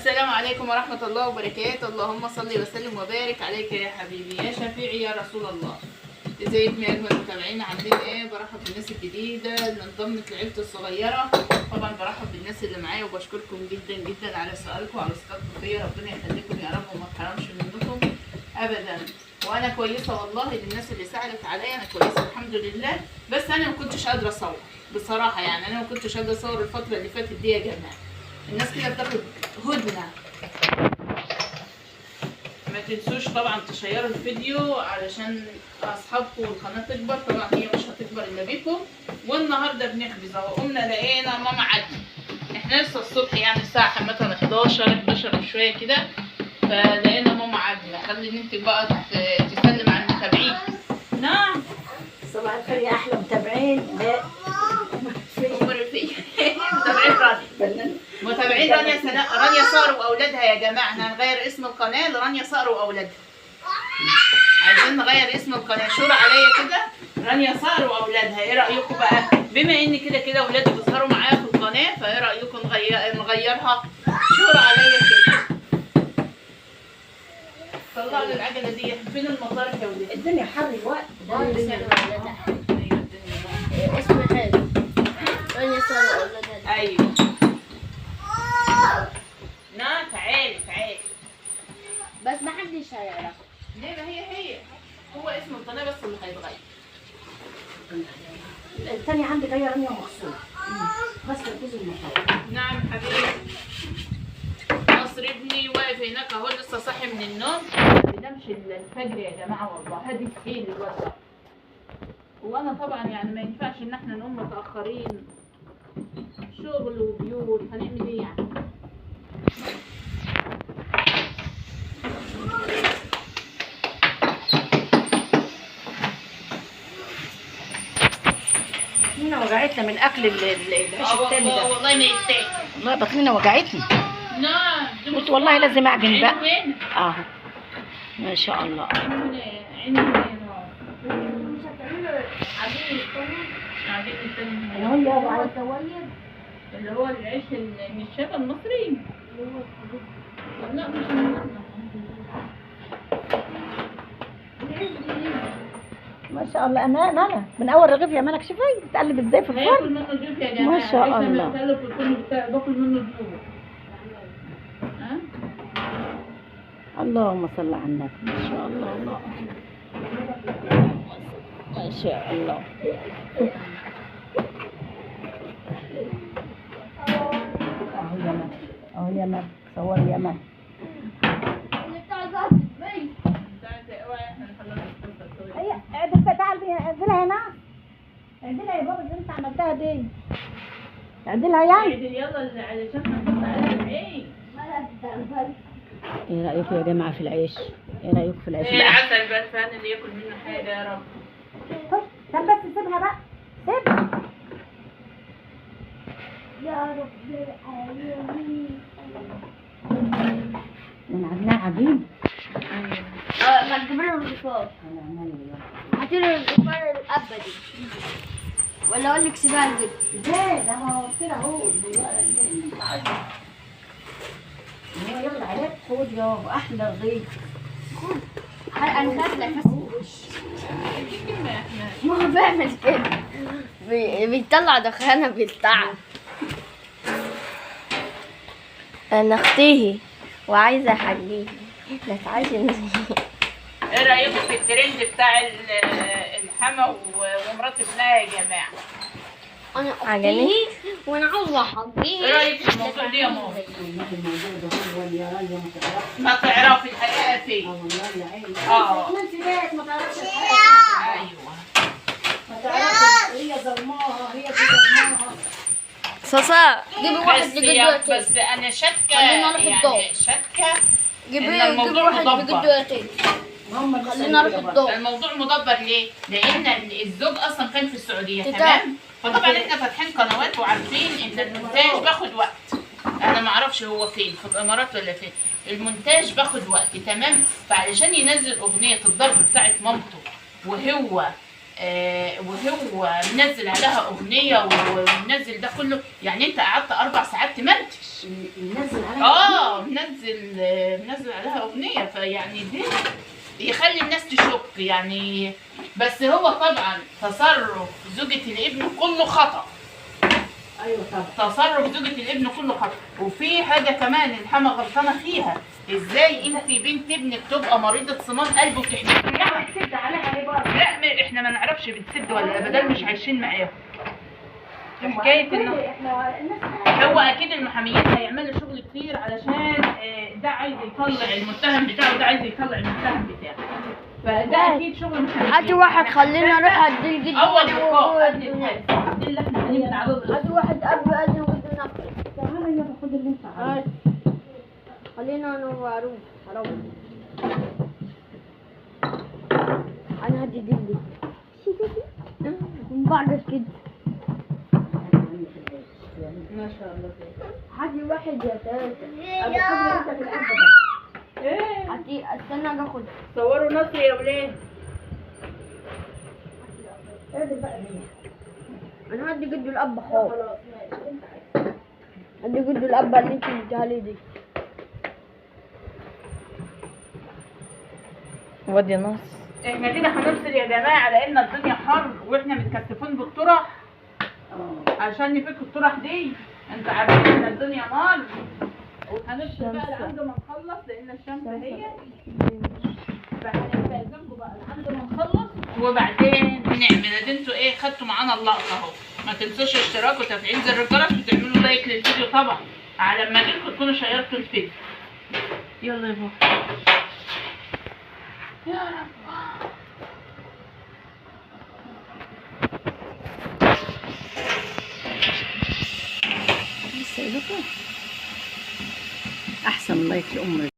السلام عليكم ورحمة الله وبركاته. اللهم صل وسلم وبارك عليك يا حبيبي يا شفيعي يا رسول الله. ازيكم يا اجمل متابعين، عاملين ايه؟ برحب بالناس الجديدة اللي انضمت لعيلتي الصغيرة. طبعا برحب بالناس اللي معايا وبشكركم جدا جدا على سؤالكم وعلى ثقتكم فيا. ربنا يخليكم يا رب وما تحرمش منكم ابدا. وانا كويسة والله، للناس اللي سألت عليا انا كويسة الحمد لله. بس انا ما كنتش قادرة اصور بصراحة، يعني انا ما كنتش قادرة اصور الفترة اللي فاتت دي يا جماعة. الناس كده بتاخد هدنة. ما تنسوش طبعا تشيروا الفيديو علشان اصحابكم والقناه تكبر. طبعا هي مش هتكبر الا بيكم. والنهارده بنخبز اهو، قمنا لقينا ماما عدلي. احنا لسه الصبح يعني الساعه مثلا 11 وشويه كده، فلقينا ماما عدلي. خلي انت بقى تسلم على المتابعين. نعم صباح الخير يا احلى متابعين. لا متابعين رانيا سناء، رانيا صقر واولادها يا جماعه. احنا هنغير اسم القناه لرانيا صقر واولادها. عايزين نغير اسم القناه، شورى عليا كده رانيا صقر واولادها. ايه رايكم بقى؟ بما ان كده اولادي بيظهروا معايا في القناه، فايه رايكم نغيرها شورى عليا كده. طلعوا لي العجله دي. فين المطار يا ولاد؟ الدنيا حر الوقت. اسمه حلو. رانيا صقر واولادها. ايوه. نعم تعالي. بس ما حدش هيعرف. ليه؟ ما هي هو اسم القناه بس اللي هيتغير. الثانية عندي جاية رانيا مخصوص. بس الجزء المحل. نعم حبيبي. نصر ابني واقف هناك اهو، لسه صاحي من النوم. ما بينامش الفجر يا جماعه والله. هادي تخيل الواد. وانا طبعا يعني ما ينفعش ان احنا نقوم متاخرين، شغل وبيوت، هنعمل ايه يعني؟ بطننا وجعتنا من اكل العيش التاني ده. والله ما يستاهل. والله بطننا وجعتنا. نعم قلت والله لازم اعجن بقى. وين؟ اهو ما شاء الله. اللي هو العيش النشابة المصري. لا مش ما شاء الله. انا من اول رغيف يا مالك شوفي بتقلب ازاي في الفرن. باكل منه ضيوف يا جماعه. ما شاء الله. باكل منه ضيوف. اللهم صل على النبي. ما شاء الله. ما شاء الله. اهو يا مال صور يا مال. اعدلها هنا. اعدلها يا بابا اللي انت عملتها دي. اعدلها يعني. يلا علشان نحط عليها العيش. ايه رايكم يا جماعه في العيش؟ ايه رايكم في العيش؟ ايه العسل بقى الفن اللي ياكل منه حاجه يا رب. طب بس سيبها بقى. سيبها يا رب العالمين. من عندنا عجين. ما تجيب له الرفاق. هاتي له الرفاق الابدي. ولا اقول لك سيبها البيت. ازاي ده؟ ما هو كده اهو. هو يلا عليك خد يابا احلى رغيف. انا خايفه بس ما هو بيعمل كده، بيطلع دخانه بالتعب. انا اختيه وعايزه احليه لا تعالي. ايه رايكم في الترند بتاع الحما ومرات ابنها يا جماعه؟ انا اختيه وانا عاوزه احليه. ايه رايك في الموضوع ده يا ماما؟ الموضوع ده هو اللي راجع ما تعرفي الحقيقه فين؟ والله يا عيني. انت في بيت ما تعرفش الحقيقه. ايوه ما تعرفش. هي ظلماها. هي ظلماها. صاصا جيبي واحد لجدوتين. بس انا شاكه خلينا نروح الدور. يعني شاكه جيبي الموضوع واحد مدبر. لجدوتين. خلينا نروح الدور. الموضوع مدبر ليه؟ لان الزوج اصلا كان في السعوديه تمام. تمام؟ فطبعا احنا فاتحين قنوات وعارفين ان المونتاج باخد وقت. انا ما اعرفش هو فين، في الامارات ولا فين. المونتاج باخد وقت تمام. فعلشان ينزل اغنيه الضرب بتاعت مامته وهو منزل عليها اغنيه ومنزل ده كله، يعني انت قعدت 4 ساعات تمنتج. منزل عليها منزل عليها اغنيه، فيعني دي يخلي الناس تشك يعني. بس هو طبعا تصرف زوجة الابن كله خطأ. ايوه طبعا. تصرف زوجة الابن كله خطأ. وفي حاجة كمان الحما غلطانة فيها، ازاي انت بنت ابنك تبقى مريضة صمام قلب وتحكي لا تسد عليها ليه برضه؟ لا احنا ما نعرفش بتسد ولا لا، بدل مش عايشين معاهم. حكاية انه احنا الناس هو اكيد المحاميين هيعملوا شغل كتير علشان ده عايز يطلع المتهم بتاعه وده عايز يطلع المتهم بتاعه، فده اكيد شغل محاميين. هاتي واحد خلينا نروح ادي جدي اول لقاء قبل الحادث دي اللي احنا بنعرضه. هاتي واحد قبل قال وده نقل. تعالى يلا خد اللي انت عايزه. خلينا انا واروح حرام. انا هدي جدي بعرف كده. ما شاء الله. هاتي واحد يا ثلاثة. ابو حاجه انت في القلب ده. ايه هاتي استنى اجي اخد. صوروا نصر يا ولاد. قادر بقى ليه؟ انا هدي جدي الاب خالص. خلاص ماشي. هدي جدي الاب اللي انت اديها لي دي. ودي نص. احنا كده هنفصل يا جماعه لان الدنيا حر واحنا متكتفين بالطرح عشان نفك الطرح دي. انت عارفين ان الدنيا نار. وهنفصل بقى لحد ما نخلص لان الشمس اهي. فهنستأذنكم بقى لحد ما نخلص وبعدين نعمل. انتوا ايه خدتوا معانا اللقطه اهو. ما تنسوش اشتراك وتفعيل زر الجرس وتعملوا لايك للفيديو طبعا على ما اجيلكم تكونوا شيرتوا الفيديو. يلا يا بابا. يا رب. احسن لايك لامك.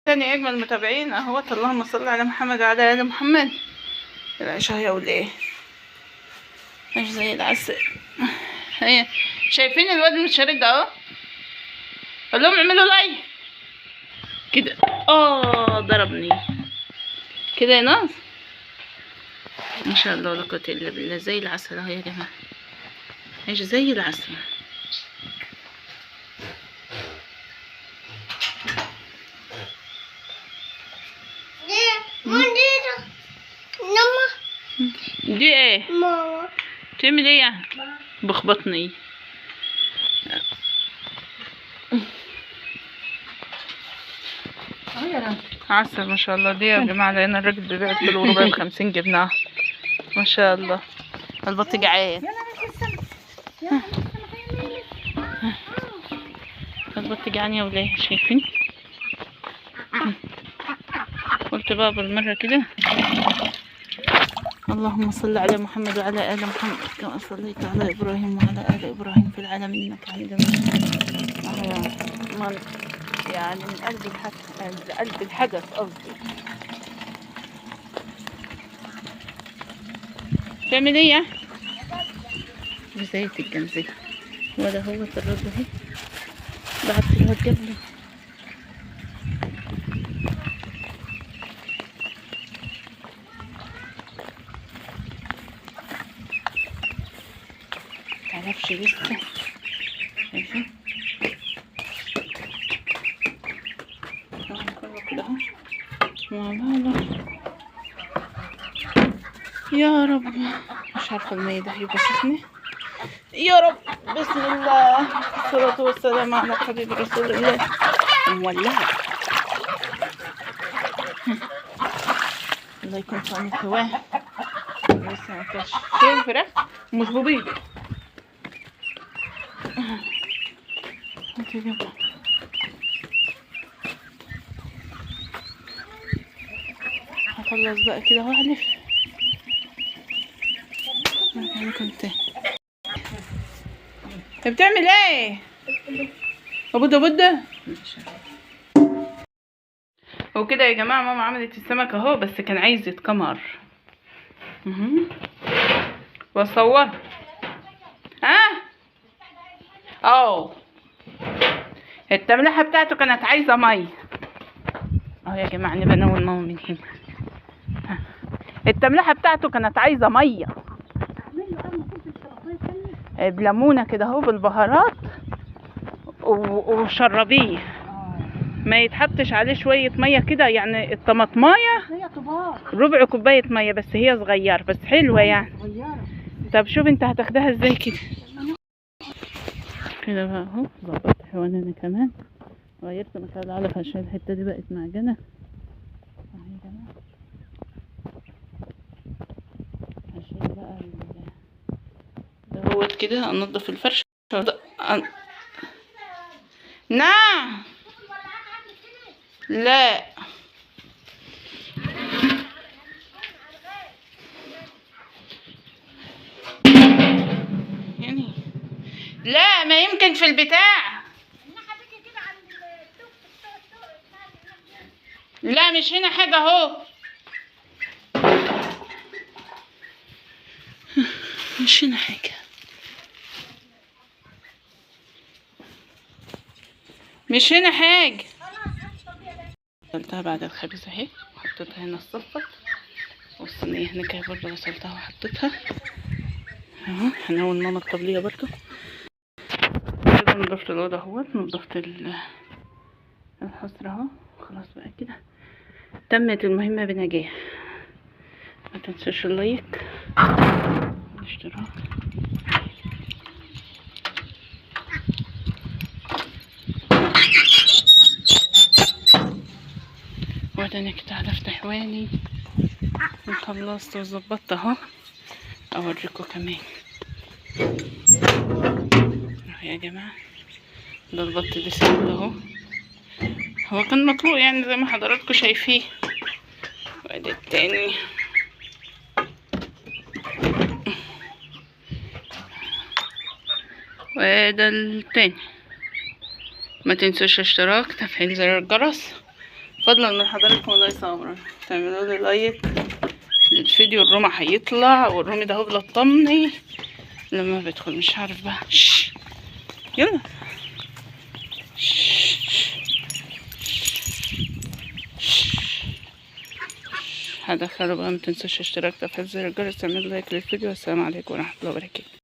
تاني اجمل متابعين اهوت. اللهم صل على محمد وعلى ال محمد. العشاء يا وليه مش زي العسل. هي شايفين الواد المتشرد ده اهو. قول لهم اعملوا لايك كده. ضربني كده يا ناس. ما شاء الله لا قوة الا بالله. زي العسل اهو يا جماعه. مش زي العسل. دي ايه؟ ماما تعمل ايه يعني؟ بخبطني. عسل ما شاء الله. دي يا جماعة لأن الراجل بيبيع كيلو وربع ب50 جبناها ما شاء الله. البط جعان. البط جعان يا وليه شايفين. قلت بقى بالمرة كده اللهم صل على محمد وعلى آل محمد كما صليت على إبراهيم وعلى آل إبراهيم في العالمين إنك حميد مجيد. يعني من قلب الحدث قصدي. تعمل ايه؟ بزيت الجنزبيل. وده هو الرز اهي. بعد الواد جبله. متعرفش لسه. شايفين؟ يا رب مش عارفه المية ده هيبقى سخنة. يا رب بسم الله الصلاة والسلام على حبيب رسول الله. مولعة. الله يكون في عونك. هواه لسه ما فيهاش. شايف الفراخ مش ببيض. هخلص بقى كده واحلف. كنت بتعمل ايه؟ بودة وكده يا جماعه. ماما عملت السمك اهو بس كان عايز يتكمر. واصور التملحه بتاعته كانت عايزه ميه اهو يا جماعه. نبقى نقول ماما من هنا. التملحه بتاعته كانت عايزه ميه بليمونه كده اهو بالبهارات وشربيه. ما يتحطش عليه شوية مية كده يعني الطماطماية هي كبار ربع كوباية مية بس، هي صغيرة بس حلوة يعني. صغيرة. طب شوف انت هتاخدها ازاي كده كده بقى اهو. ظبطت حوالي انا كمان، غيرت مكان العلف عشان الحتة دي بقت معجنة اهي يا جماعة. هشيل بقى دوت كده، انضف الفرشة. نعم لا يعني لا، ما يمكن في البتاع. لا مش هنا حاجة اهو، مش هنا حاجة، مش هنا حاجة. غسلتها بعد الخبيز اهي، حطيتها هنا الصفة، والصينية هنا كده برضه غسلتها وحطيتها اهو. هنقول ماما الطبلية برضه كده. نضفت الأوضة اهوت، نضفت الحصر اهو. خلاص بقى كده تمت المهمة بنجاح. ما تنسوش اللايك والاشتراك. وبعدين كده عرفت حوالي وخلصت وظبطت اهو. اوريكم كمان اهو يا جماعه، ده البط ده سهل اهو. هو كان مطلوق يعني زي ما حضراتكم شايفين. وادي التاني وادي التاني. ما تنسوش الاشتراك، تفعيل زر الجرس، فضلا من حضراتكم. الله يصبرك تعملوا لي لايك للفيديو. الرومي هيطلع، والرومي ده هو بلطمني لما بدخل مش عارف بقى. يلا هدخله بقى. ما تنسوش اشتراك، تفعيل زر الجرس، تعملوا لايك للفيديو. والسلام عليكم ورحمه الله وبركاته.